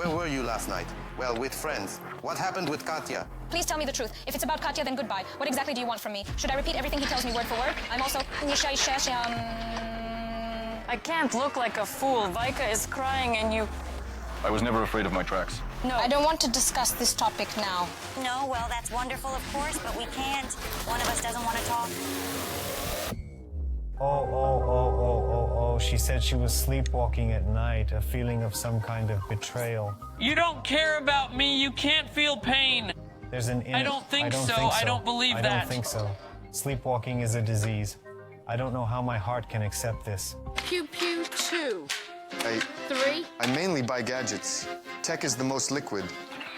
Where were you last night? Well, with friends. What happened with Katya? Please tell me the truth. If it's about Katya, then goodbye. What exactly do you want from me? Should I repeat everything he tells me word for word? I'm also... I can't look like a fool. Vika is crying and you... I was never afraid of my tracks. No. I don't want to discuss this topic now. No, well, that's wonderful, of course, but we can't. One of us doesn't want to talk. Oh, she said she was sleepwalking at night, a feeling of some kind of betrayal. You don't care about me, you can't feel pain. There's an I don't think so. I don't believe that. I don't think so. Sleepwalking is a disease. I don't know how my heart can accept this. Pew pew 2. 3. I mainly buy gadgets. Tech is the most liquid.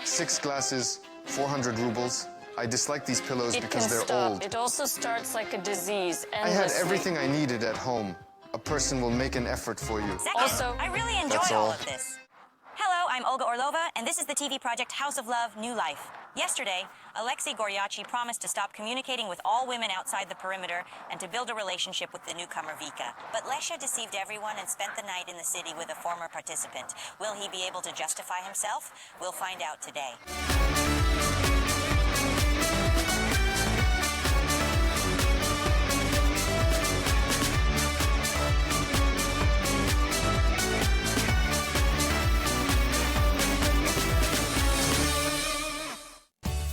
6 glasses, 400 rubles. I dislike these pillows because they're old. It also starts like a disease, I had everything I needed at home. A person will make an effort for you. Second, I really enjoy all of this. Hello, I'm Olga Orlova, and this is the TV project House of Love, New Life. Yesterday, Alexei Goryachi promised to stop communicating with all women outside the perimeter and to build a relationship with the newcomer Vika. But Lesha deceived everyone and spent the night in the city with a former participant. Will he be able to justify himself? We'll find out today.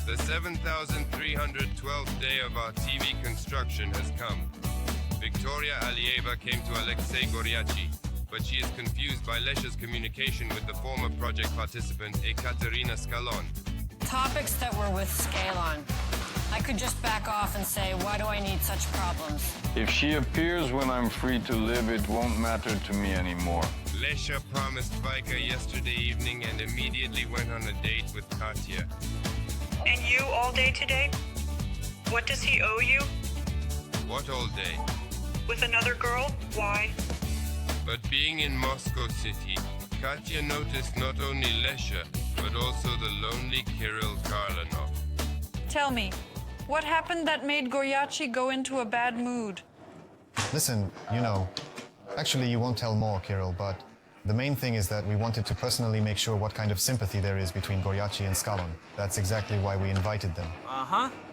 The 7,312th day of our TV construction has come. Victoria Alieva came to Alexei Goryachi, but she is confused by Lesha's communication with the former project participant Ekaterina Skalon. Topics that were with Skalon. I could just back off and say, why do I need such problems? If she appears when I'm free to live, it won't matter to me anymore. Lesha promised Vika yesterday evening and immediately went on a date with Katya. And you all day today? What does he owe you? What all day? With another girl? Why? But being in Moscow City, Katya noticed not only Lesha, but also the lonely Kirill Kharlanov. Tell me, what happened that made Goryachi go into a bad mood? Listen, actually you won't tell more, Kirill, but the main thing is that we wanted to personally make sure what kind of sympathy there is between Goryachi and Skalon. That's exactly why we invited them.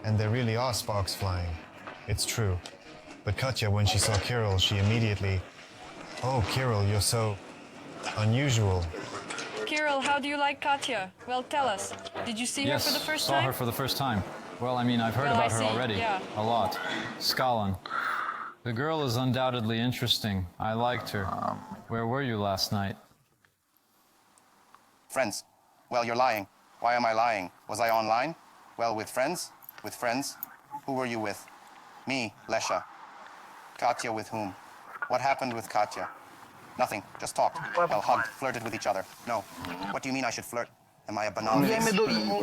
And there really are sparks flying. It's true. But Katya, when she saw Kirill, she immediately... Oh, Kirill, you're so... unusual. Kirill, how do you like Katya? Well, tell us. Did you see her for the first time? Yes, saw her for the first time. Well, I mean, I've heard about her already. Yeah. A lot. Skalon. The girl is undoubtedly interesting. I liked her. Where were you last night? Friends. Well, you're lying. Why am I lying? Was I online? Well, with friends? With friends? Who were you with? Me, Lesha. Katya with whom? What happened with Katya? Nothing. Just talked. Well, hugged, flirted with each other. No. What do you mean I should flirt? Am I a banana?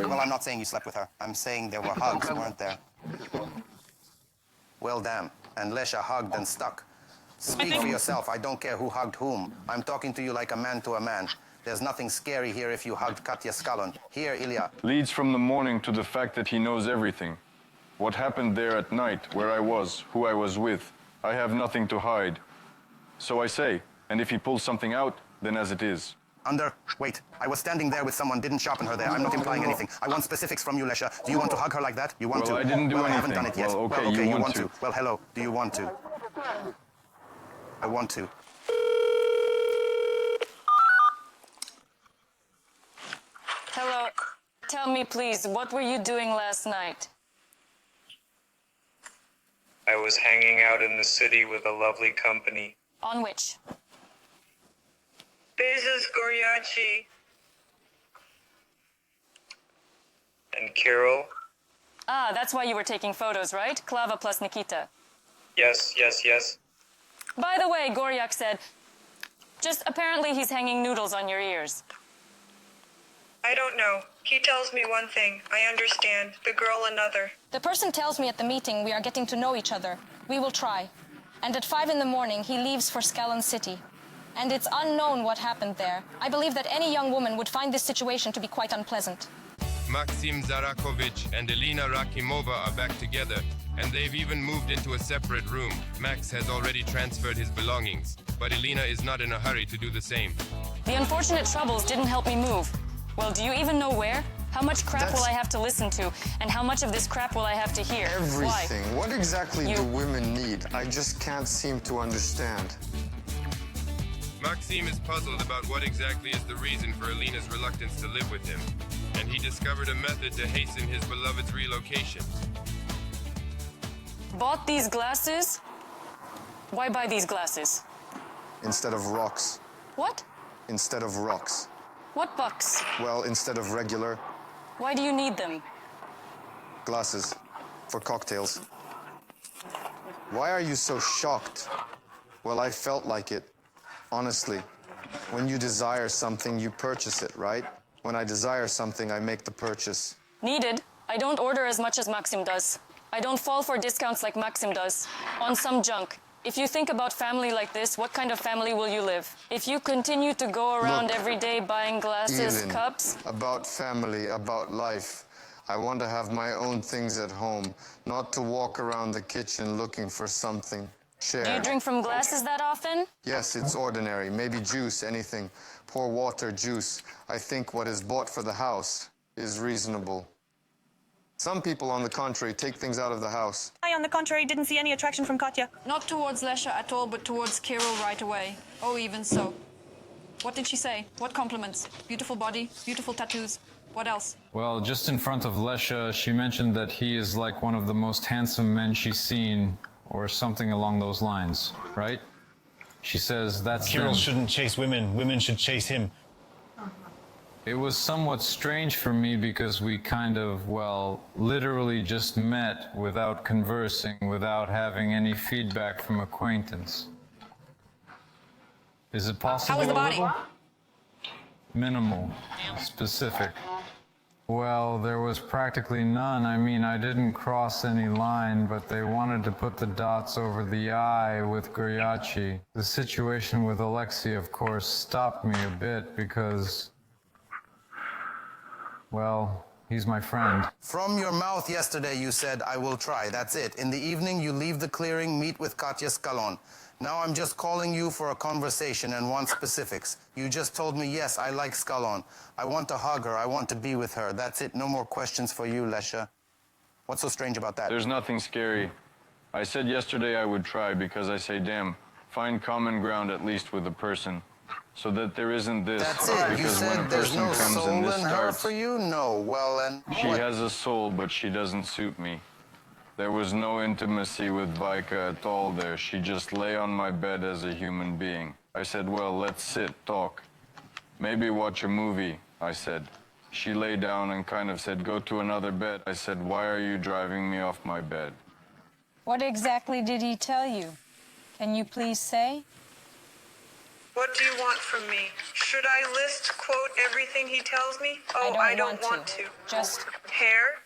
Well, I'm not saying you slept with her. I'm saying there were hugs, weren't there? Well, damn. And Lesha hugged and stuck. Speak for yourself. I don't care who hugged whom. I'm talking to you like a man to a man. There's nothing scary here if you hugged Katya Skalon. Here, Ilya. Leads from the morning to the fact that he knows everything. What happened there at night, where I was, who I was with. I have nothing to hide. So I say, and if he pulls something out, then as it is. Wait, I was standing there with someone, didn't sharpen her there. I'm not implying anything. I want specifics from you, Lesha. Do you want to hug her like that? You want to? Well, I didn't do anything. I haven't done it yet. Well, okay, you want to. Well, hello. Do you want to? I want to. Hello. Tell me, please, what were you doing last night? I was hanging out in the city with a lovely company. On which? Bezos Goryachi. And Kirill. Ah, that's why you were taking photos, right? Klava plus Nikita. Yes. By the way, Goryak said, just apparently he's hanging noodles on your ears. I don't know. He tells me one thing. I understand. The girl another. The person tells me at the meeting we are getting to know each other. We will try. And at 5 in the morning, he leaves for Skalon City. And it's unknown what happened there. I believe that any young woman would find this situation to be quite unpleasant. Maxim Zarakovich and Elena Rakimova are back together, and they've even moved into a separate room. Max has already transferred his belongings, but Elena is not in a hurry to do the same. The unfortunate troubles didn't help me move. Well, do you even know where? How much crap will I have to listen to? And how much of this crap will I have to hear? Everything. Why? What exactly do women need? I just can't seem to understand. Maxim is puzzled about what exactly is the reason for Alina's reluctance to live with him, and he discovered a method to hasten his beloved's relocation. Bought these glasses? Why buy these glasses? Instead of rocks. What? Instead of rocks. What bucks? Well, instead of regular Why do you need them? glasses for cocktails. Why are you so shocked? Well, I felt like it. Honestly, when you desire something, you purchase it, right? When I desire something, I make the purchase. Needed. I don't order as much as Maxim does. I don't fall for discounts like Maxim does. On some junk. If you think about family like this, what kind of family will you live? If you continue to go around Look, every day buying glasses, Elin, cups... about family, about life. I want to have my own things at home, not to walk around the kitchen looking for something. Share. Do you drink from glasses that often? Yes, it's ordinary. Maybe juice, anything. Pour water, juice. I think what is bought for the house is reasonable. Some people, on the contrary, take things out of the house. I, on the contrary, didn't see any attraction from Katya. Not towards Lesha at all, but towards Kirill right away. Oh, even so. What did she say? What compliments? Beautiful body, beautiful tattoos. What else? Well, just in front of Lesha, she mentioned that he is like one of the most handsome men she's seen, or something along those lines, right? She says that's Kirill them. shouldn't chase women. Women should chase him. It was somewhat strange for me because we kind of, well, literally just met without conversing, without having any feedback from acquaintance. Is it possible? How was the body? Minimal, specific. Well, there was practically none. I mean, I didn't cross any line, but they wanted to put the dots over the I with Goryachi. The situation with Alexei, of course, stopped me a bit because, well, he's my friend. From your mouth yesterday, you said, I will try. That's it. In the evening, you leave the clearing, meet with Katya Skalon. Now I'm just calling you for a conversation and want specifics. You just told me, yes, I like Skalon. I want to hug her. I want to be with her. That's it. No more questions for you, Lesha. What's so strange about that? There's nothing scary. I said yesterday I would try because I say, damn, find common ground at least with a person. So that there isn't this. That's it. You Because when a said there's person no comes soul and in this her starts, for you? No. Well, and she what? has a soul, but she doesn't suit me. There was no intimacy with Vika at all there. She just lay on my bed as a human being. I said, well, let's sit, talk. Maybe watch a movie, I said. She lay down and kind of said, go to another bed. I said, why are you driving me off my bed? What exactly did he tell you? Can you please say? What do you want from me? Should I list, quote, everything he tells me? Oh, I don't want to. Just Hair?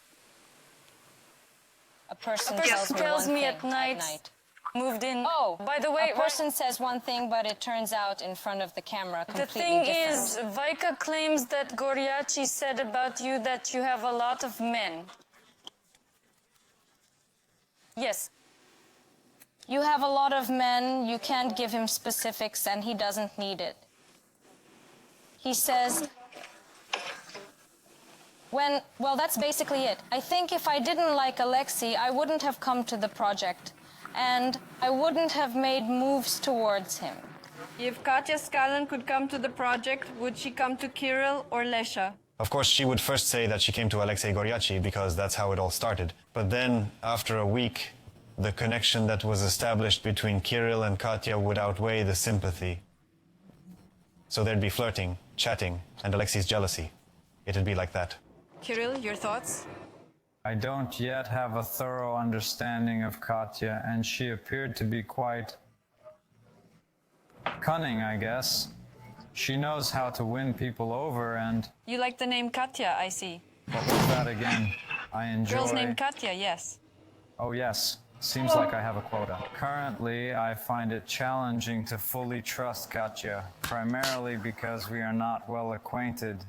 a person Yes, tells me one at thing night. Moved in. Oh, by the way, a person says one thing, but it turns out in front of the camera the completely thing different. is, Vika claims that Goryachi said about you that you have a lot of men. Yes. You have a lot of men, you can't give him specifics, and he doesn't need it. He says, well, that's basically it. I think if I didn't like Alexei, I wouldn't have come to the project, and I wouldn't have made moves towards him. If Katya Skalon could come to the project, would she come to Kirill or Lesha? Of course, she would first say that she came to Alexei Goryachi because that's how it all started. But then, after a week, the connection that was established between Kirill and Katya would outweigh the sympathy. So there'd be flirting, chatting, and Alexei's jealousy. It'd be like that. Kirill, your thoughts? I don't yet have a thorough understanding of Katya, and she appeared to be quite cunning, I guess. She knows how to win people over, and You like the name Katya, I see. what was that again? I enjoy... Girl's name Katya, yes. Oh, yes. Seems like I have a quota. Currently, I find it challenging to fully trust Katya, primarily because we are not well acquainted.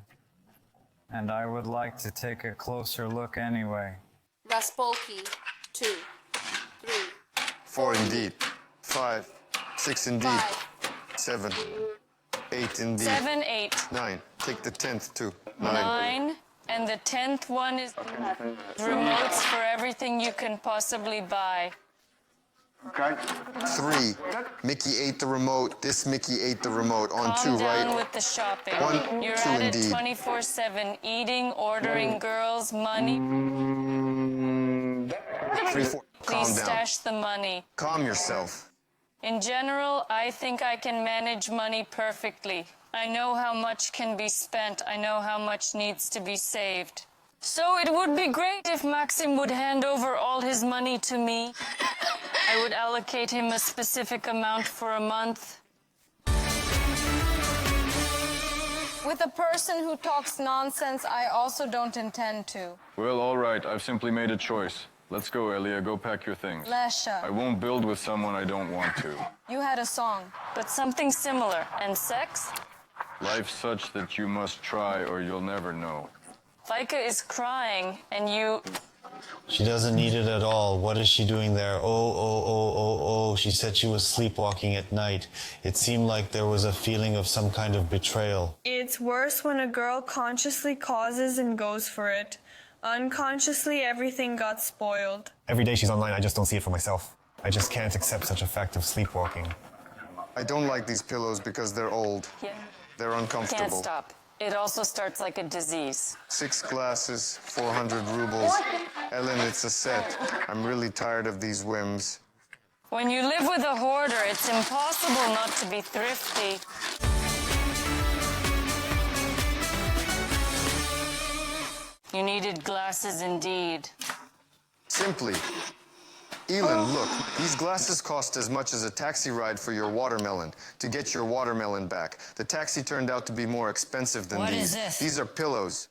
And I would like to take a closer look anyway. Raspolky, 2, 3, 4 indeed. 5, 6 indeed. 7, 8. 8 indeed. 7, 8. 9. Take the 10th too. 9. And the 10th one is remotes for everything you can possibly buy. 3. Mickey ate the remote. This Mickey ate the remote. On Calm 2, down right? with the shopping. 1, You're 2 at it indeed. 24/7, eating, ordering girls, money. 3, 4. Calm Please down. stash the money. Calm yourself. In general, I think I can manage money perfectly. I know how much can be spent. I know how much needs to be saved. So it would be great if Maxim would hand over all his money to me. I would allocate him a specific amount for a month. With a person who talks nonsense, I also don't intend to. Well, all right, I've simply made a choice. Let's go, Elia. Go pack your things. Lesha, I won't build with someone I don't want to. you had a song. But something similar. And sex? Life's such that you must try or you'll never know. Vika is crying, and you... She doesn't need it at all. What is she doing there? Oh. She said she was sleepwalking at night. It seemed like there was a feeling of some kind of betrayal. It's worse when a girl consciously causes and goes for it. Unconsciously, everything got spoiled. Every day she's online, I just don't see it for myself. I just can't accept such a fact of sleepwalking. I don't like these pillows because they're old. Yeah. They're uncomfortable. Can't stop. It also starts like a disease. 6 glasses, 400 rubles. Ellen, it's a set. I'm really tired of these whims. When you live with a hoarder, it's impossible not to be thrifty. You needed glasses indeed. Simply. Elin, look, these glasses cost as much as a taxi ride for your watermelon, to get your watermelon back. The taxi turned out to be more expensive than What these. is this? These are pillows.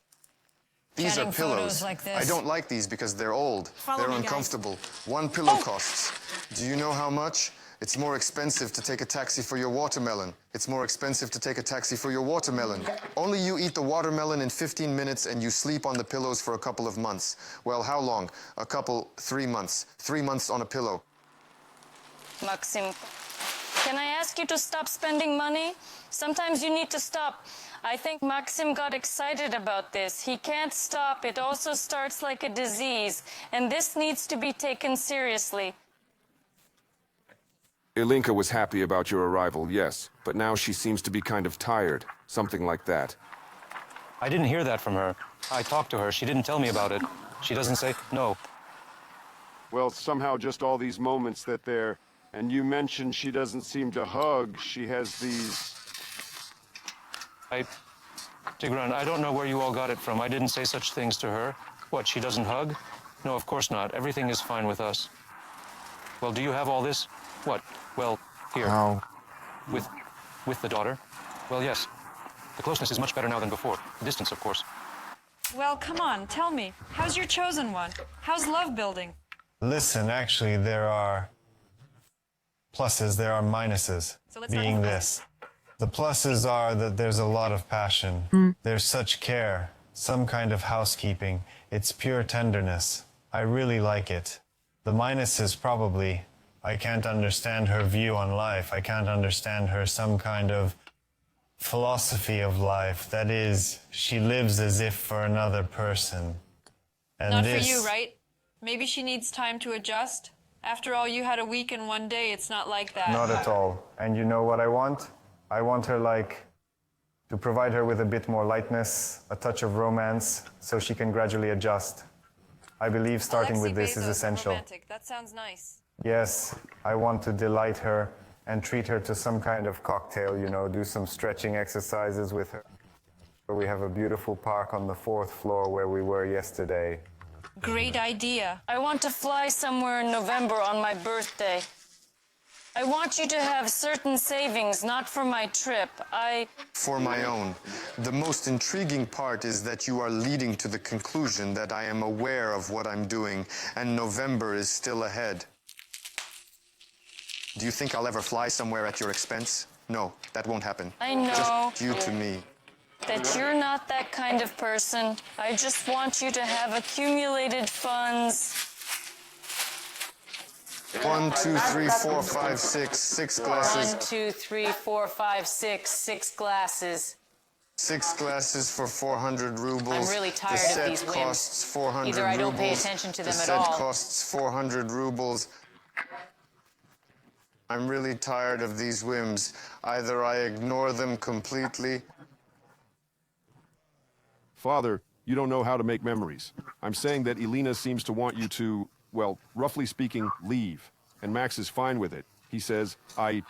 These Getting are pillows. photos like this. I don't like these because they're old. Follow they're me, guys. uncomfortable. One pillow costs. Do you know how much? It's more expensive to take a taxi for your watermelon. It's more expensive to take a taxi for your watermelon. Only you eat the watermelon in 15 minutes and you sleep on the pillows for a couple of months. Well, how long? 3 months. 3 months on a pillow. Maxim, can I ask you to stop spending money? Sometimes you need to stop. I think Maxim got excited about this. He can't stop. It also starts like a disease, and this needs to be taken seriously. Ilinka was happy about your arrival, yes, but now she seems to be kind of tired, something like that. I didn't hear that from her. I talked to her. She didn't tell me about it. She doesn't say no. Well, somehow just all these moments that they're... And you mentioned she doesn't seem to hug. She has these... Tigran, I don't know where you all got it from. I didn't say such things to her. What, she doesn't hug? No, of course not. Everything is fine with us. Well, do you have all this? What? Well, here. How? With the daughter? Well, yes. The closeness is much better now than before. The distance, of course. Well, come on, tell me. How's your chosen one? How's love building? Listen, actually, there are pluses, there are minuses, So let's being start with this. The pluses are that there's a lot of passion. There's such care, some kind of housekeeping. It's pure tenderness. I really like it. The minuses probably, I can't understand her view on life. I can't understand her some kind of philosophy of life. That is, she lives as if for another person. And Not this, for you, right? Maybe she needs time to adjust. After all, you had a week and one day. It's not like that. Not at all. And you know what I want? I want her, to provide her with a bit more lightness, a touch of romance, so she can gradually adjust. I believe starting with this is essential. Romantic. That sounds nice. Yes, I want to delight her and treat her to some kind of cocktail, do some stretching exercises with her. We have a beautiful park on the 4th floor where we were yesterday. Great idea. I want to fly somewhere in November on my birthday. I want you to have certain savings, not for my trip. For my own. The most intriguing part is that you are leading to the conclusion that I am aware of what I'm doing and November is still ahead. Do you think I'll ever fly somewhere at your expense? No, that won't happen. I know. Just you to me. That you're not that kind of person. I just want you to have accumulated funds. 1, 2, 3, 4, 5, 6. 6 glasses. 1, 2, 3, 4, 5, 6. 6 glasses. 6 glasses for 400 rubles. I'm really tired the set of these whims. costs 400 Either I don't pay rubles. attention to the them at set all. costs 400 rubles. I'm really tired of these whims. Either I ignore them completely. Father, you don't know how to make memories. I'm saying that Elena seems to want you to, well, roughly speaking, leave. And Max is fine with it. He says,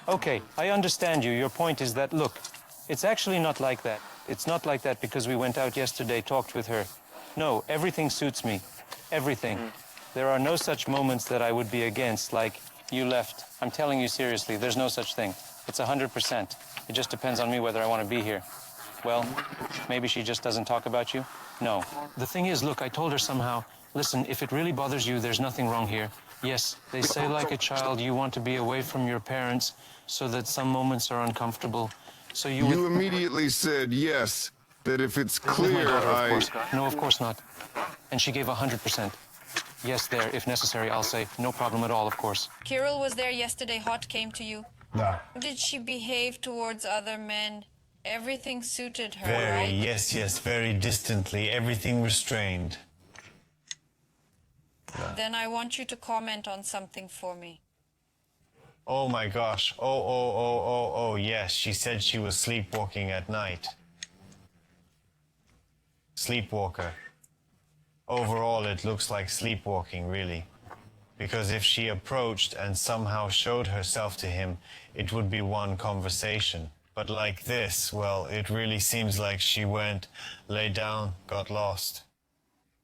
Okay, I understand you. Your point is that, look, it's actually not like that. It's not like that because we went out yesterday, talked with her. No, everything suits me. Everything. There are no such moments that I would be against, like, you left. I'm telling you seriously, there's no such thing. It's 100%. It just depends on me whether I want to be here. Well, maybe she just doesn't talk about you? No. The thing is, look, I told her somehow, listen, if it really bothers you, there's nothing wrong here. Yes, they say like a child, you want to be away from your parents so that some moments are uncomfortable. So You immediately said yes, that if it's With my clear, daughter, of course. No, of course not. And she gave 100%. Yes, there, if necessary, I'll say, no problem at all, of course. Kirill was there yesterday, hot came to you. Yeah. Did she behave towards other men? Everything suited her, Very, right? yes, very distantly, everything restrained. Then I want you to comment on something for me. Oh my gosh, oh, yes, she said she was sleepwalking at night. Sleepwalker. Overall, it looks like sleepwalking, really. Because if she approached and somehow showed herself to him, it would be one conversation. But like this, well, it really seems like she went, lay down, got lost.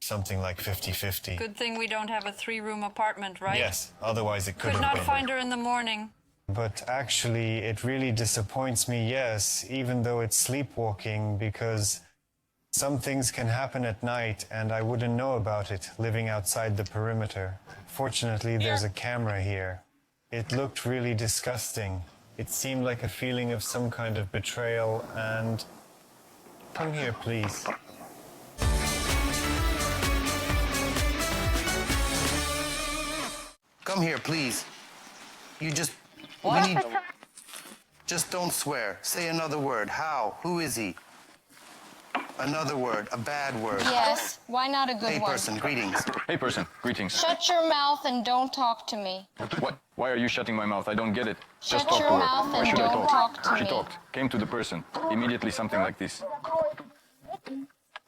Something like 50-50. Good thing we don't have a 3-room apartment, right? Yes, otherwise it could Could have not been. find her in the morning. But actually, it really disappoints me, yes, even though it's sleepwalking, because some things can happen at night and I wouldn't know about it living outside the perimeter. Fortunately, there's a camera here. It looked really disgusting. It seemed like a feeling of some kind of betrayal and... Come here, please. Come here, please. You just... We need... Just don't swear. Say another word. How? Who is he? Another word. A bad word. Yes, why not a good Hey, one? person, greetings. Hey, person, greetings. Shut your mouth and don't talk to me. What? Why are you shutting my mouth? I don't get it. Shut Just talk your to her. mouth Why and should I don't talk? talk to She me. talked. Came to the person. Immediately something like this.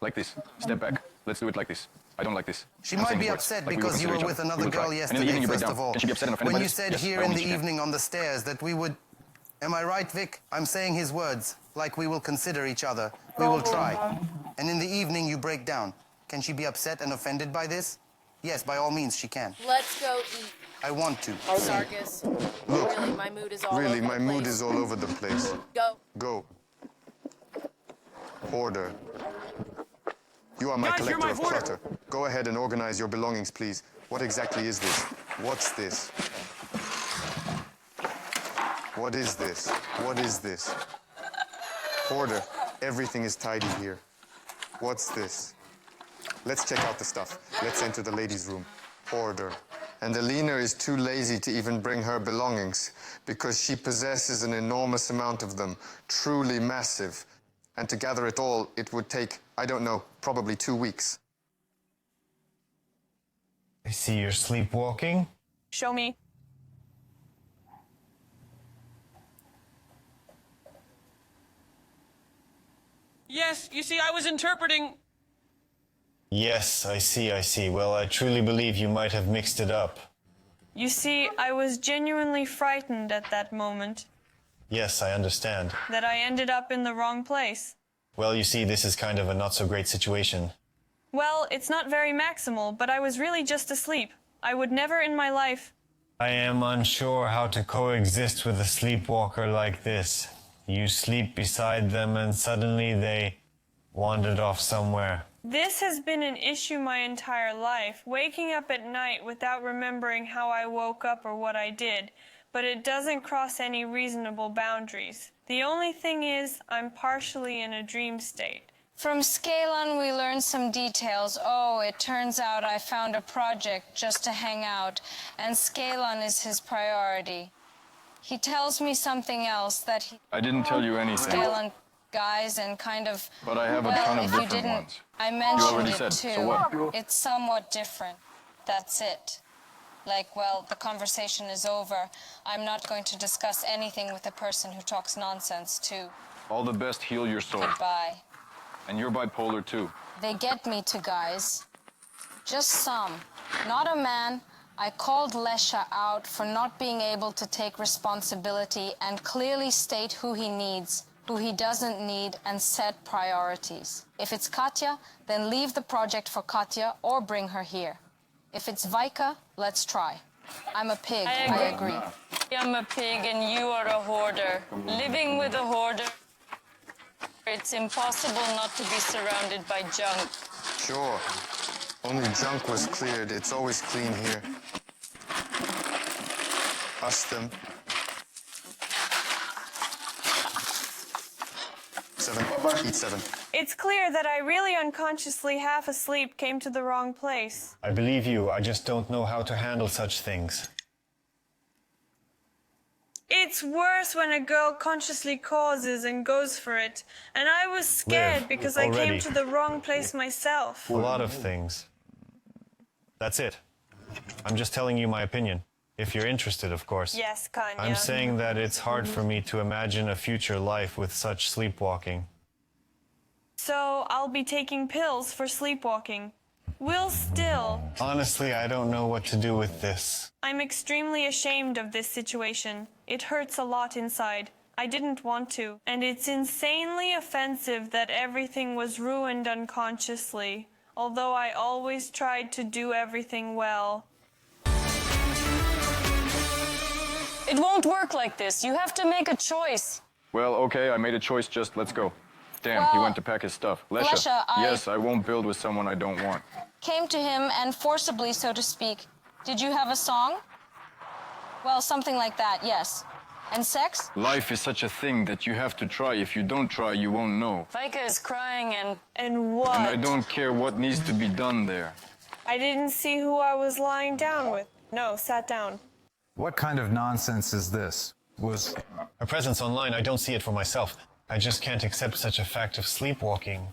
Like this. Step back. Let's do it like this. I don't like this. She I'm might saying be words upset like we will because you consider were each with other. We another will try. girl And in the yesterday, evening you break first down. of all. Can she be upset and offended When by you this? said Yes, here by all in the means she can. evening on the stairs that we would... Am I right, Vic? I'm saying his words, like we will consider each other. We will try. And in the evening you break down. Can she be upset and offended by this? Yes, by all means she can. Let's go eat. I want to. Sargus. Look, Really, my mood is all really, over my the mood place. is all over the place. Go. Go. Order. You are my Guys, you're collector my of hoarder. clutter. Go ahead and organize your belongings, please. What exactly is this? What's this? What is this? What is this? Order. Everything is tidy here. What's this? Let's check out the stuff. Let's enter the ladies' room. Order. And Alina is too lazy to even bring her belongings because she possesses an enormous amount of them, truly massive. And to gather it all, it would take, I don't know, probably 2 weeks. I see you're sleepwalking. Show me. Yes, you see, I was interpreting. Yes, I see. Well, I truly believe you might have mixed it up. You see, I was genuinely frightened at that moment Yes, I understand. that I ended up in the wrong place. Well, you see, this is kind of a not-so-great situation. Well, it's not very maximal, but I was really just asleep. I would never in my life... I am unsure how to coexist with a sleepwalker like this. You sleep beside them and suddenly they wandered off somewhere. This has been an issue my entire life, waking up at night without remembering how I woke up or what I did, but it doesn't cross any reasonable boundaries. The only thing is, I'm partially in a dream state. From Skalon, we learned some details. Oh, it turns out I found a project just to hang out, and Skalon is his priority. He tells me something else that he... I didn't tell you anything. Skalon guys and kind of... But I have a ton of if you different didn't, ones. I You mentioned already it said, too. so what? It's somewhat different. That's it. Like, well, the conversation is over. I'm not going to discuss anything with a person who talks nonsense too. All the best, heal your soul. Goodbye. And you're bipolar too. They get me to guys. Just some. Not a man. I called Lesha out for not being able to take responsibility and clearly state who he needs, who he doesn't need, and set priorities. If it's Katya, then leave the project for Katya or bring her here. If it's Vika, let's try. I'm a pig, I agree. I'm a pig and you are a hoarder. Living with a hoarder, it's impossible not to be surrounded by junk. Sure. Only junk was cleared. It's always clean here. Custom. 7. Eat 7. It's clear that I really unconsciously half asleep came to the wrong place. I believe you, I just don't know how to handle such things. It's worse when a girl consciously causes and goes for it. And I was scared Liv, because I already. came to the wrong place myself. A lot of things. That's it. I'm just telling you my opinion. If you're interested, of course. Yes, Kanya. I'm saying that it's hard for me to imagine a future life with such sleepwalking. So I'll be taking pills for sleepwalking. Will still. Honestly, I don't know what to do with this. I'm extremely ashamed of this situation. It hurts a lot inside. I didn't want to. And it's insanely offensive that everything was ruined unconsciously. Although I always tried to do everything well. It won't work like this. You have to make a choice. Well, okay, I made a choice, just let's go. Damn, he Well, went to pack his stuff. Lesha, yes, I won't build with someone I don't want. Came to him and forcibly, so to speak. Did you have a song? Well, something like that, yes. And sex? Life is such a thing that you have to try. If you don't try, you won't know. Vika is crying and... And what? And I don't care what needs to be done there. I didn't see who I was lying down with. No, sat down. What kind of nonsense is this? Her presence online, I don't see it for myself. I just can't accept such a fact of sleepwalking.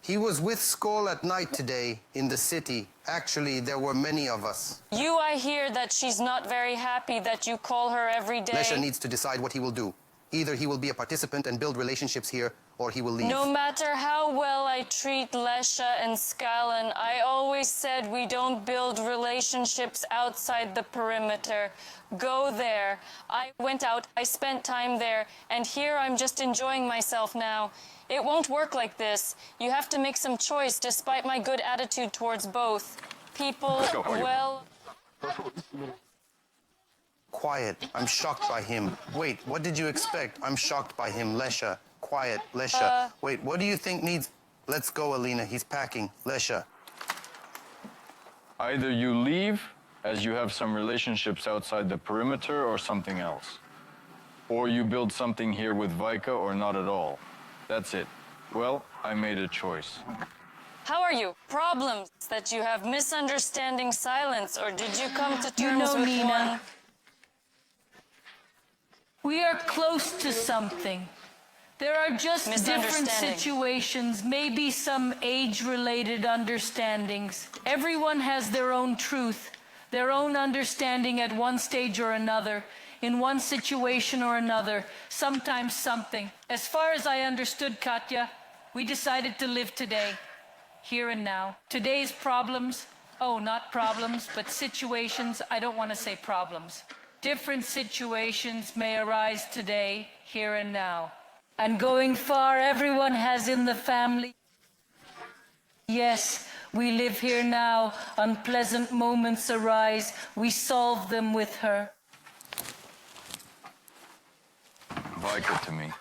He was with Skol at night today in the city. Actually, there were many of us. I hear that she's not very happy that you call her every day. Lesha needs to decide what he will do. Either he will be a participant and build relationships here, or he will leave. No matter how well I treat Lesha and Skalon, I always said we don't build relationships outside the perimeter. Go there. I went out, I spent time there, and here I'm just enjoying myself now. It won't work like this. You have to make some choice despite my good attitude towards both. People, well... Quiet. I'm shocked by him. Wait, what did you expect? I'm shocked by him. Lesha. Quiet. Lesha. Wait, what do you think needs... Let's go, Alina. He's packing. Lesha. Either you leave, as you have some relationships outside the perimeter, or something else. Or you build something here with Vika, or not at all. That's it. Well, I made a choice. How are you? Problems that you have misunderstanding silence, or did you come to terms with Nina, one? We are close to something. There are just different situations, maybe some age-related understandings. Everyone has their own truth, their own understanding at one stage or another, in one situation or another, sometimes something. As far as I understood, Katya, we decided to live today, here and now. Today's problems, oh, not problems, but situations, I don't want to say problems. Different situations may arise today, here and now. And going far, everyone has in the family. Yes, we live here now. Unpleasant moments arise. We solve them with her. Vika to me.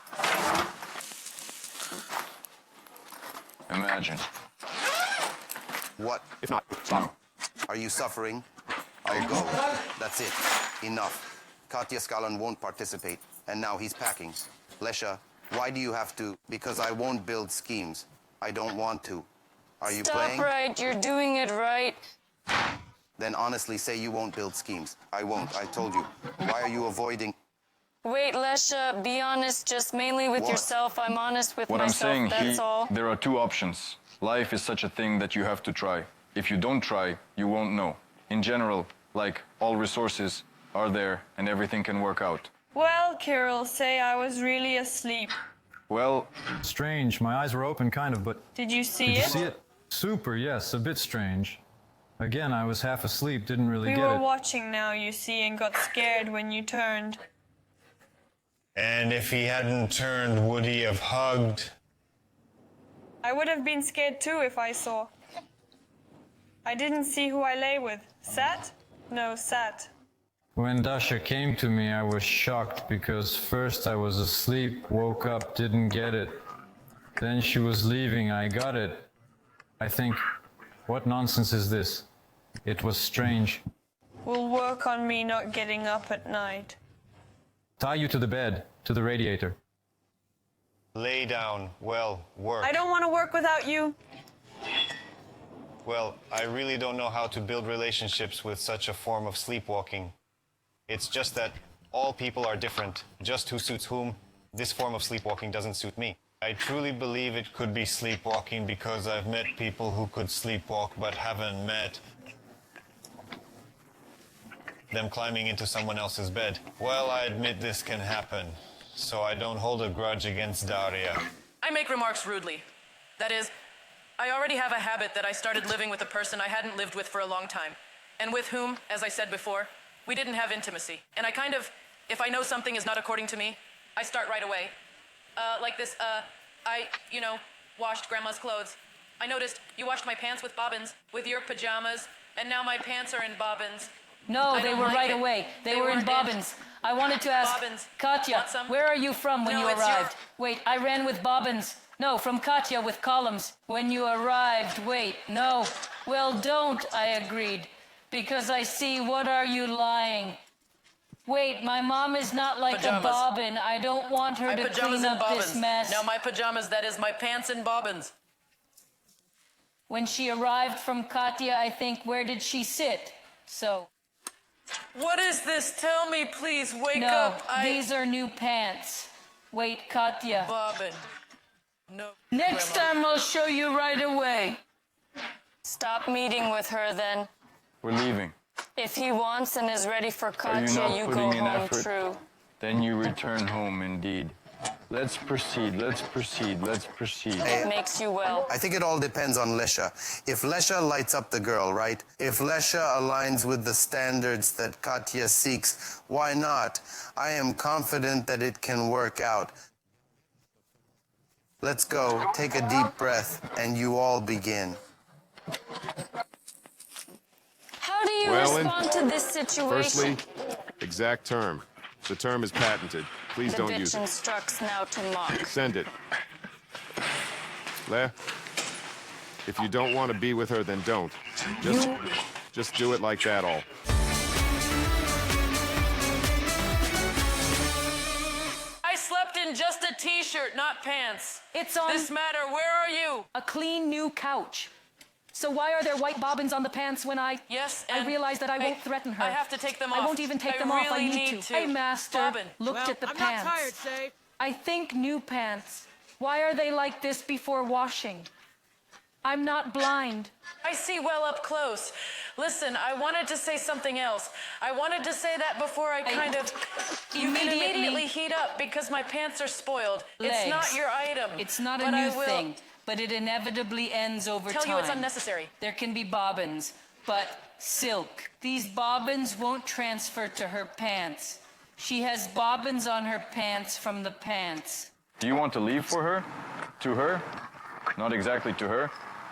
Imagine. What? If not, stop. Are you suffering? I'll go. That's it. Enough. Katya Skalon won't participate. and now he's packing. Lesha, why do you have to? Because I won't build schemes. I don't want to. Are you playing? Stop right, you're doing it right. Then honestly say you won't build schemes. I won't, I told you. Why are you avoiding? Wait, Lesha, be honest just mainly with What? yourself. I'm honest with What I'm myself, saying, that's all. there are two options. Life is such a thing that you have to try. If you don't try, you won't know. In general, like, all resources are there and everything can work out. Well, Kirill, say I was really asleep. Well, Strange. My eyes were open, kind of, but. Did you see Did you it? see it? Super, yes. A bit strange. Again, I was half asleep, didn't really We get were it. watching now, you see, and got scared when you turned. And if he hadn't turned, would he have hugged? I would have been scared too if I saw. I didn't see who I lay with. Sat? No, sat. When Dasha came to me, I was shocked because first I was asleep, woke up, didn't get it. Then she was leaving, I got it. I think, what nonsense is this? It was strange. We'll work on me not getting up at night. Tie you to the bed, to the radiator. Lay down. Well, work. I don't want to work without you. Well, I really don't know how to build relationships with such a form of sleepwalking. It's just that all people are different. Just who suits whom, this form of sleepwalking doesn't suit me. I truly believe it could be sleepwalking because I've met people who could sleepwalk but haven't met them climbing into someone else's bed. Well, I admit this can happen, so I don't hold a grudge against Daria. I make remarks rudely. That is, I already have a habit that I started living with a person I hadn't lived with for a long time, and with whom, as I said before, we didn't have intimacy. And I kind of, if I know something is not according to me, I start right away. Like this, I washed Grandma's clothes. I noticed you washed my pants with bobbins, with your pajamas, and now my pants are in bobbins. No, I they don't were like right it. away. They were in weren't bobbins. I wanted to ask, Bobbins. Katya, Want some? where are you from when No, you it's your- arrived? Wait, I ran with bobbins. No, from Katya with columns. When you arrived, wait, no. Well, don't, I agreed. Because I see, what are you lying? Wait, my mom is not like Pajamas. a bobbin. I don't want her My to pajamas clean and up bobbins. this mess. Now my pajamas, that is my pants and bobbins. When she arrived from Katya, I think, where did she sit? So, What is this? Tell me, please. Wake no, up. these are new pants. Wait, Katya. Bobbin. No. Next Grandma. time I'll show you right away. Stop meeting with her then. we're leaving. If he wants and is ready for Are you Katya, not you go putting in home effort? true. Then you return home indeed. Let's proceed, let's proceed, let's proceed. It makes you well. I think it all depends on Lesha. If Lesha lights up the girl, right? If Lesha aligns with the standards that Katya seeks, why not? I am confident that it can work out. Let's go, take a deep breath, and you all begin. How do you Well, respond to this situation? Firstly, exact term. The term is patented. Please the don't bitch use it. instructs now to mock. Send it. Le, if you don't want to be with her, then don't. Just do it like that all. I slept in just a t-shirt, not pants. It's on This matter, where are you? a clean new couch. So why are there white bobbins on the pants when I realize that I won't threaten her? I have to take them off. I won't even take them off. I really need to. to. Hey, master, Bobbin. looked at the pants. I think new pants. Why are they like this before washing? I'm not blind. I see well up close. Listen, I wanted to say something else. I wanted to say that before I kind of... You can immediately heat up because my pants are spoiled. It's not your item. It's not a but new I will. thing, but it inevitably ends over time. Tell you it's unnecessary. There can be bobbins, but silk. These bobbins won't transfer to her pants. She has bobbins on her pants from the pants. Do you want to leave for her? To her? Not exactly to her.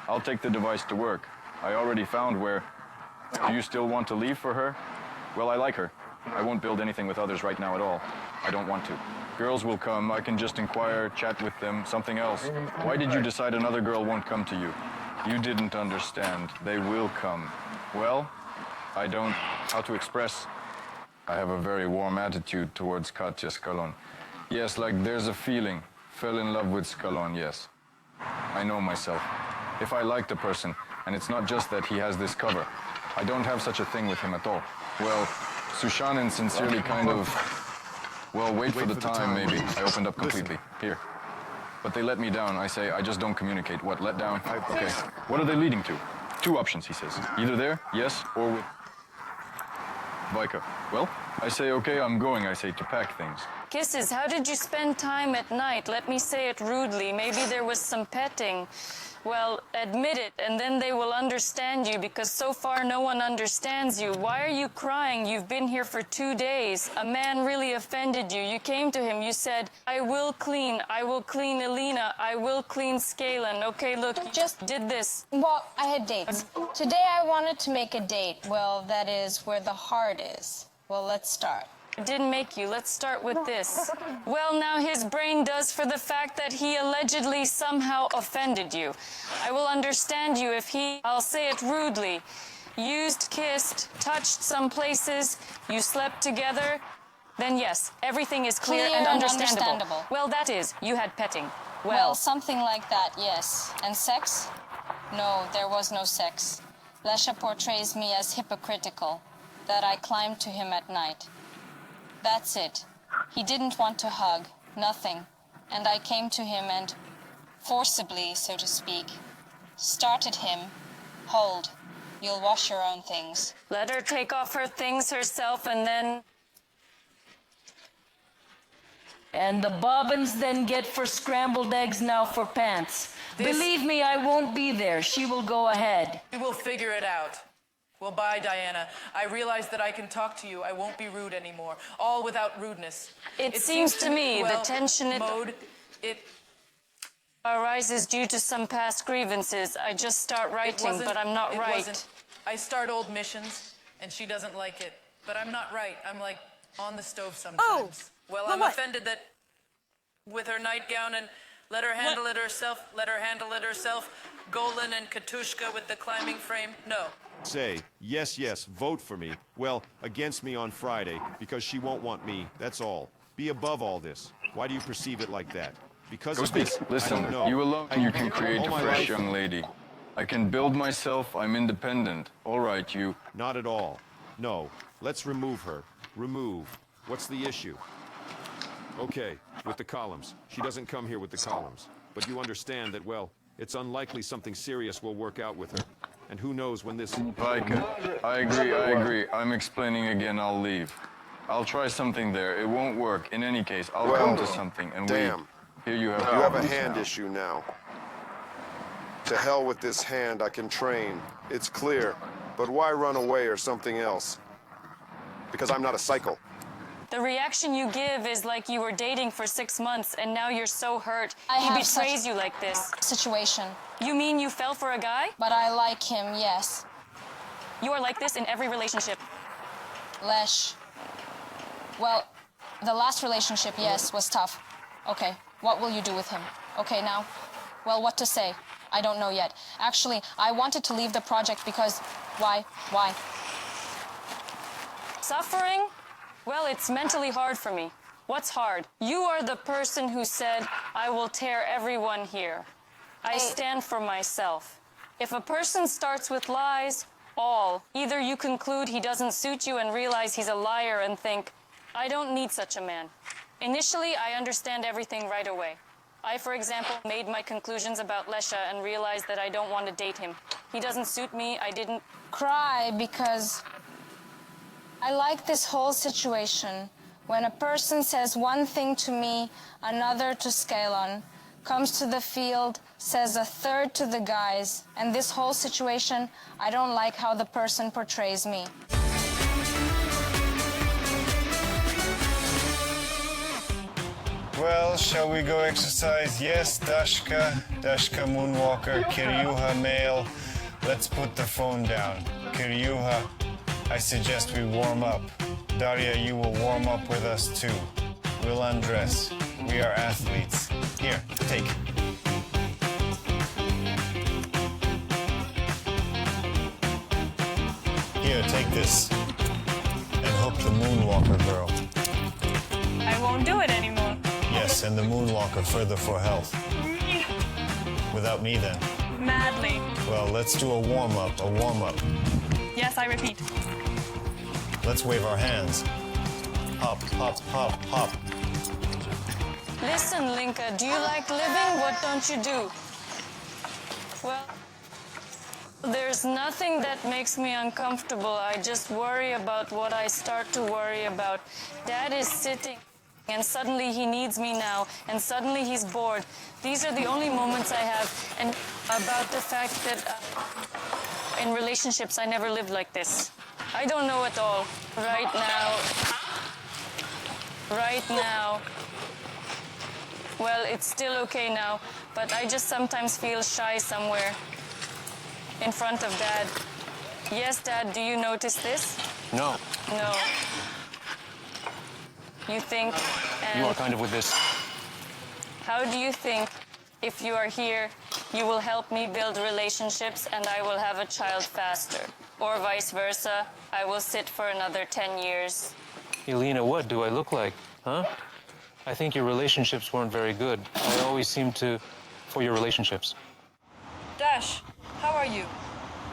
I'll take the device to work. I already found where. Do you still want to leave for her? Well, I like her. I won't build anything with others right now at all. I don't want to. Girls will come. I can just inquire, chat with them, something else. Why did you decide another girl won't come to you? You didn't understand. They will come. Well, I don't... How to express... I have a very warm attitude towards Katya Skalon. Yes, like there's a feeling. Fell in love with Skalon, yes. I know myself. If I liked a person, and it's not just that he has this cover, I don't have such a thing with him at all. Well, Sushanin sincerely kind of... Well, wait for the time, maybe. I opened up completely. Here. But they let me down. I say, I just don't communicate. What, let down? Okay. What are they leading to? 2 options, he says. Either there, yes, or with... Vika. Well, I say, okay, I'm going. I say, to pack things. Kisses, how did you spend time at night? Let me say it rudely. Maybe there was some petting. Well, admit it, and then they will understand you, because so far no one understands you. Why are you crying? You've been here for 2 days. A man really offended you. You came to him, you said, I will clean Elena, I will clean Skalon. Okay, look, you just did this. Well, I had dates. Today I wanted to make a date. Well, that is where the heart is. Well, let's start. It didn't make you. Let's start with this. Well, now his brain does for the fact that he allegedly somehow offended you. I will understand you if he, I'll say it rudely, used, kissed, touched some places, you slept together, then yes, everything is clear and understandable. Well, that is, you had petting. Well, something like that, yes. And sex? No, there was no sex. Lesha portrays me as hypocritical, that I climbed to him at night. That's it. He didn't want to hug, nothing. And I came to him and, forcibly, so to speak, started him. Hold. You'll wash your own things. Let her take off her things herself and then... And the bobbins then get for scrambled eggs now for pants. Believe me, I won't be there. She will go ahead. We will figure it out. Well, bye, Diana. I realize that I can talk to you. I won't be rude anymore. All without rudeness. It seems to me well, the tension it arises due to some past grievances. I just start writing, but I'm not right. I start old missions, and she doesn't like it. But I'm not right. I'm like on the stove sometimes. Oh! Well, I'm offended that with her nightgown and let her handle it herself, Golan and Katushka with the climbing frame, no. Say, yes, yes, vote for me. Well, against me on Friday, because she won't want me, that's all. Be above all this. Why do you perceive it like that? Because of this, Listen, I don't know. you alone you can create a fresh young lady. I can build myself, I'm independent. All right, you... Not at all. No, let's remove her. Remove. What's the issue? Okay, with the columns. She doesn't come here with the columns. But you understand that, well, it's unlikely something serious will work out with her. And who knows when this... Vika, I agree. I'm explaining again, I'll leave. I'll try something there. It won't work. In any case, I'll come to something and damn. Here you have... You have a hand issue now. To hell with this hand, I can train. It's clear. But why run away or something else? Because I'm not a psycho. The reaction you give is like you were dating for 6 months and now you're so hurt. I he have betrays you like this. Situation. You mean you fell for a guy? But I like him, yes. You are like this in every relationship. Lesh. Well, the last relationship, yes, was tough. Okay, what will you do with him? Okay, now? Well, what to say? I don't know yet. Actually, I wanted to leave the project because... Why? Suffering? Well, it's mentally hard for me. What's hard? You are the person who said, I will tear everyone here. I stand for myself. If a person starts with lies, either you conclude he doesn't suit you and realize he's a liar and think, I don't need such a man. Initially, I understand everything right away. I, for example, made my conclusions about Lesha and realized that I don't want to date him. He doesn't suit me, I didn't... Cry because... I like this whole situation. When a person says one thing to me, another to Skalon, comes to the field, says a third to the guys, and this whole situation, I don't like how the person portrays me. Well, shall we go exercise? Yes, Dashka Moonwalker, Kiryuha male. Let's put the phone down. Kiryuha, I suggest we warm up. Daria, you will warm up with us too. We'll undress. We are athletes. Here, take. Here, take this. And hope the moonwalker moonwalker girl. I won't do it anymore. Yes, and the moonwalker further for health. Without me then. Madly. Well, let's do a warm-up, Yes, I repeat. Let's wave our hands. Hop, hop, hop, hop. Listen, Linka, do you like living? What don't you do? Well, there's nothing that makes me uncomfortable. I just worry about what I start to worry about. Dad is sitting, and suddenly he needs me now, and suddenly he's bored. These are the only moments I have, and about the fact that in relationships I never lived like this. I don't know at all. Right now, well, it's still okay now, but I just sometimes feel shy somewhere in front of Dad. Yes, Dad, do you notice this? No. No. You think, and You are kind of with this. how do you think if you are here, you will help me build relationships and I will have a child faster? Or vice versa, I will sit for another 10 years. Elena, what do I look like? Huh? I think your relationships weren't very good. I always seem to... for your relationships. Dash, how are you?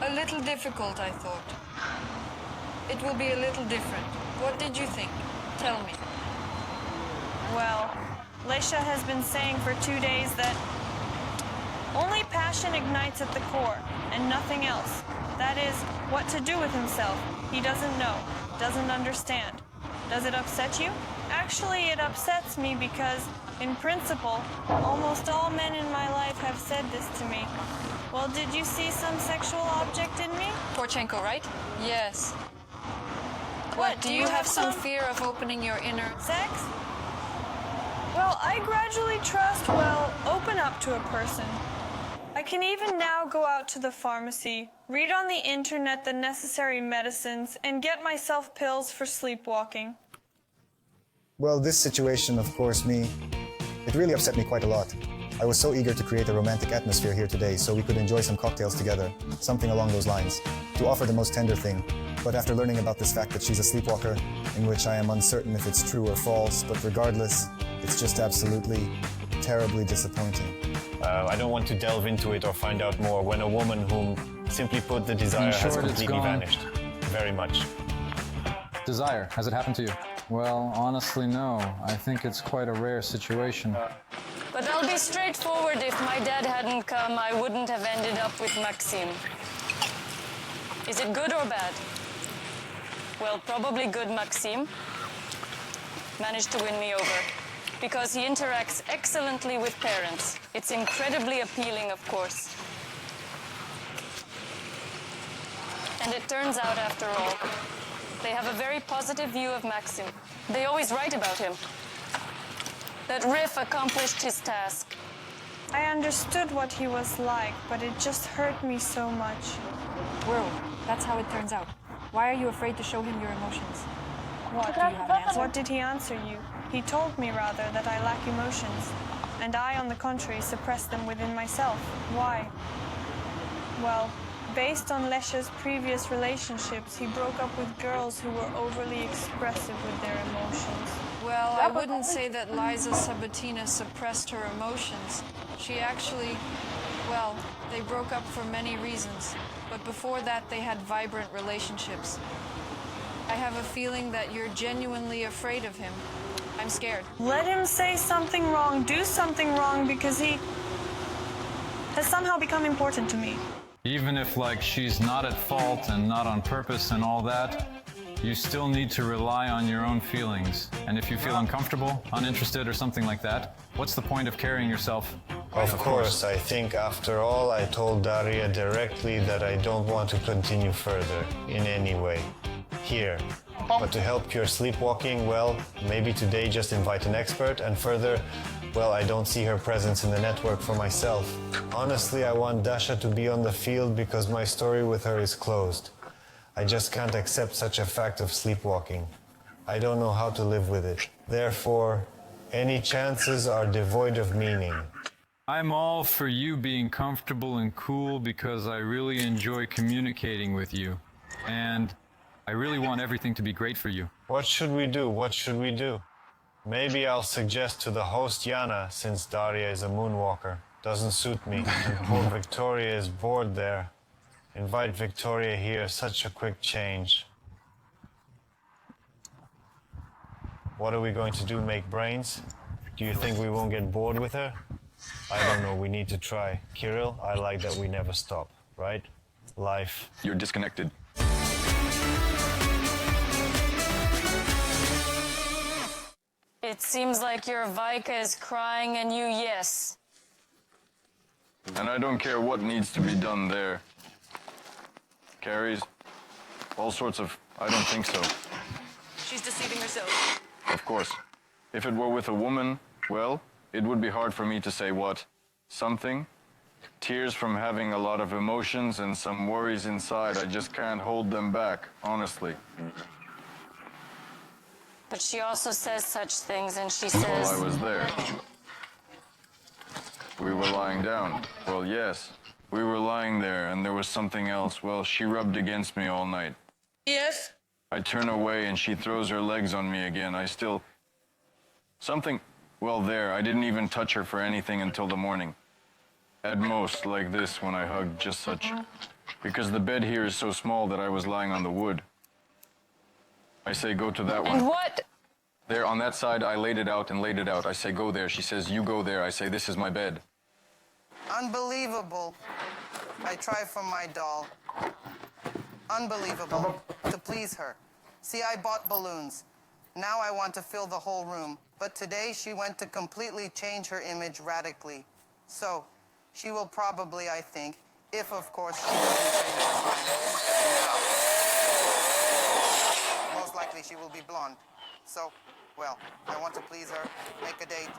A little difficult, I thought. It will be a little different. What did you think? Tell me. Well, Lesha has been saying for 2 days that only passion ignites at the core and nothing else. That is, what to do with himself. He doesn't know, doesn't understand. Does it upset you? Actually, it upsets me because, in principle, almost all men in my life have said this to me. Well, did you see some sexual object in me? Porchenko, right? Yes. What, Do you have some fear of opening your inner... sex? Well, I gradually trust, open up to a person. I can even now go out to the pharmacy, read on the internet the necessary medicines, and get myself pills for sleepwalking. Well, this situation, of course, it really upset me quite a lot. I was so eager to create a romantic atmosphere here today so we could enjoy some cocktails together, something along those lines, to offer the most tender thing. But after learning about this fact that she's a sleepwalker, in which I am uncertain if it's true or false, but regardless, it's just absolutely, terribly disappointing. I don't want to delve into it or find out more when a woman whom, simply put, the desire has completely vanished. Very much. Desire, has it happened to you? Well, honestly, no. I think it's quite a rare situation. But I'll be straightforward, if my dad hadn't come, I wouldn't have ended up with Maxim. Is it good or bad? Well, probably good. Maxim managed to win me over because he interacts excellently with parents. It's incredibly appealing, of course. And it turns out, after all, they have a very positive view of Maxim. They always write about him. That Riff accomplished his task. I understood what he was like, but it just hurt me so much. World, that's how it turns out. Why are you afraid to show him your emotions? What? Do you have an answer? What did he answer you? He told me, rather, that I lack emotions. And I, on the contrary, suppress them within myself. Why? Well, based on Lesha's previous relationships, he broke up with girls who were overly expressive with their emotions. Well, I wouldn't say that Liza Sabatina suppressed her emotions. She actually, well, they broke up for many reasons. But before that, they had vibrant relationships. I have a feeling that you're genuinely afraid of him. I'm scared. Let him say something wrong, do something wrong, because he has somehow become important to me. Even if, like, she's not at fault and not on purpose and all that, you still need to rely on your own feelings. And if you feel uncomfortable, uninterested, or something like that, what's the point of carrying yourself? Of course, I think after all, I told Daria directly that I don't want to continue further in any way. Here. But to help cure sleepwalking, well, maybe today just invite an expert, and further, well, I don't see her presence in the network for myself. Honestly, I want Dasha to be on the field because my story with her is closed. I just can't accept such a fact of sleepwalking. I don't know how to live with it. Therefore, any chances are devoid of meaning. I'm all for you being comfortable and cool because I really enjoy communicating with you. And I really want everything to be great for you. What should we do? What should we do? Maybe I'll suggest to the host Yana, since Daria is a moonwalker. Doesn't suit me. And poor Victoria is bored there. Invite Victoria here, such a quick change. What are we going to do, make brains? Do you think we won't get bored with her? I don't know, we need to try. Kirill, I like that we never stop, right? Life. You're disconnected. It seems like your Vika is crying and you yes. And I don't care what needs to be done there. Carries, all sorts of... I don't think so. She's deceiving herself. Of course. If it were with a woman, well, it would be hard for me to say what. Something. Tears from having a lot of emotions and some worries inside. I just can't hold them back, honestly. But she also says such things, and she Well, says... I was there. We were lying down. Well, yes. We were lying there, and there was something else. Well, she rubbed against me all night. Yes? I turn away, and she throws her legs on me again. I still... Something... Well, there. I didn't even touch her for anything until the morning. At most, like this, when I hugged, just such... Because the bed here is so small that I was lying on the wood. I say, go to that one. And what? There, on that side, I laid it out and laid it out. I say, go there. She says, you go there. I say, this is my bed. Unbelievable. I try for my doll. Unbelievable. To please her. See, I bought balloons. Now I want to fill the whole room. But today she went to completely change her image radically. So, she will probably, I think, if of course she doesn't change her mind now. Most likely she will be blonde. So, well, I want to please her, make a date.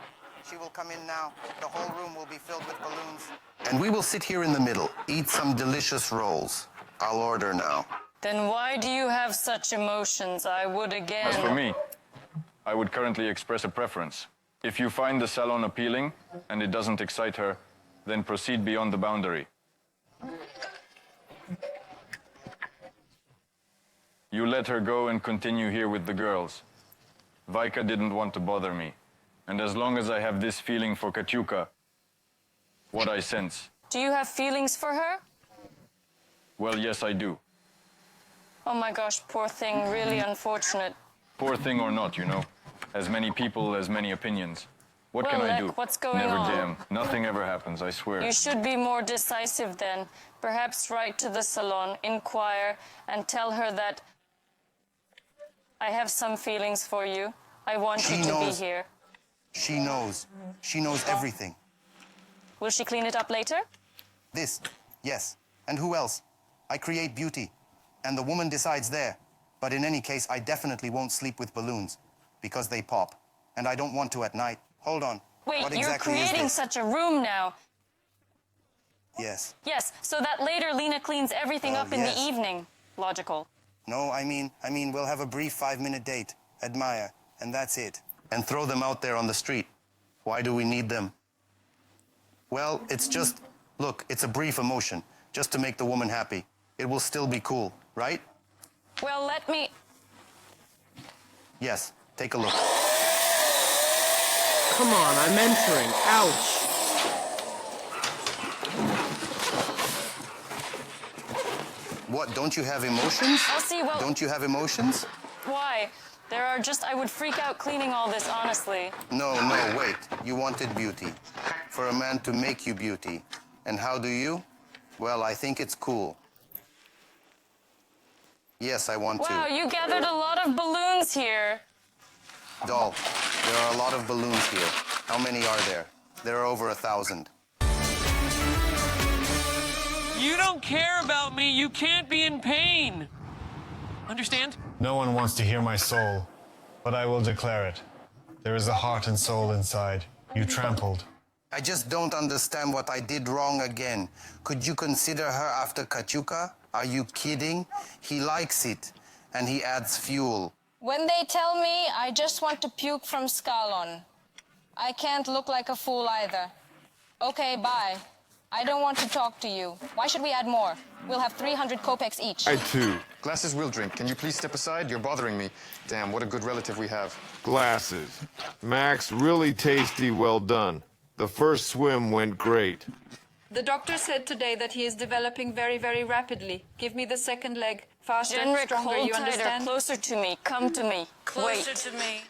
She will come in now. The whole room will be filled with balloons. And we will sit here in the middle, eat some delicious rolls. I'll order now. Then why do you have such emotions? I would again... As for me, I would currently express a preference. If you find the salon appealing and it doesn't excite her, then proceed beyond the boundary. You let her go and continue here with the girls. Vika didn't want to bother me. And as long as I have this feeling for Katyuka, what I sense... Do you have feelings for her? Well, yes, I do. Oh my gosh, poor thing, really unfortunate. Poor thing or not, you know. As many people, as many opinions. What Well, can I Lek, do? what's going Never on? damn. Nothing ever happens, I swear. You should be more decisive then. Perhaps write to the salon, inquire, and tell her that I have some feelings for you. I want you to be here. She knows. She knows everything. Will she clean it up later? This, yes. And who else? I create beauty. And the woman decides there. But in any case, I definitely won't sleep with balloons. Because they pop. And I don't want to at night. Hold on. Wait, What you're exactly is creating this? such a room now. Yes. Yes, so that later Lena cleans everything up in yes. the evening. Logical. No, I mean, we'll have a brief 5-minute date. Admire. And that's it. And throw them out there on the street. Why do we need them? Well, it's just, look, it's a brief emotion. Just to make the woman happy. It will still be cool, right? Well, let me... Yes, take a look. Come on, I'm entering. Ouch. What, don't you have emotions? I'll see, well... Don't you have emotions? Why? There are just... I would freak out cleaning all this, honestly. No, wait. You wanted beauty. For a man to make you beauty. And how do you? Well, I think it's cool. Yes, I want to. Wow, you gathered a lot of balloons here. Doll, there are a lot of balloons here. How many are there? There are over 1,000. You don't care about me. You can't be in pain. Understand? No one wants to hear my soul, but I will declare it. There is a heart and soul inside. You trampled. I just don't understand what I did wrong again. Could you consider her after Katyuka? Are you kidding? He likes it, and he adds fuel. When they tell me, I just want to puke from Skalon. I can't look like a fool either. Okay, bye. I don't want to talk to you. Why should we add more? We'll have 300 kopecks each. I too. Glasses will drink. Can you please step aside? You're bothering me. Damn, what a good relative we have. Glasses. Max, really tasty, well done. The first swim went great. The doctor said today that he is developing very, very rapidly. Give me the second leg. Faster, Jenrick, stronger, hold you tighter, understand? closer to me. Come to me. Closer Wait. to me.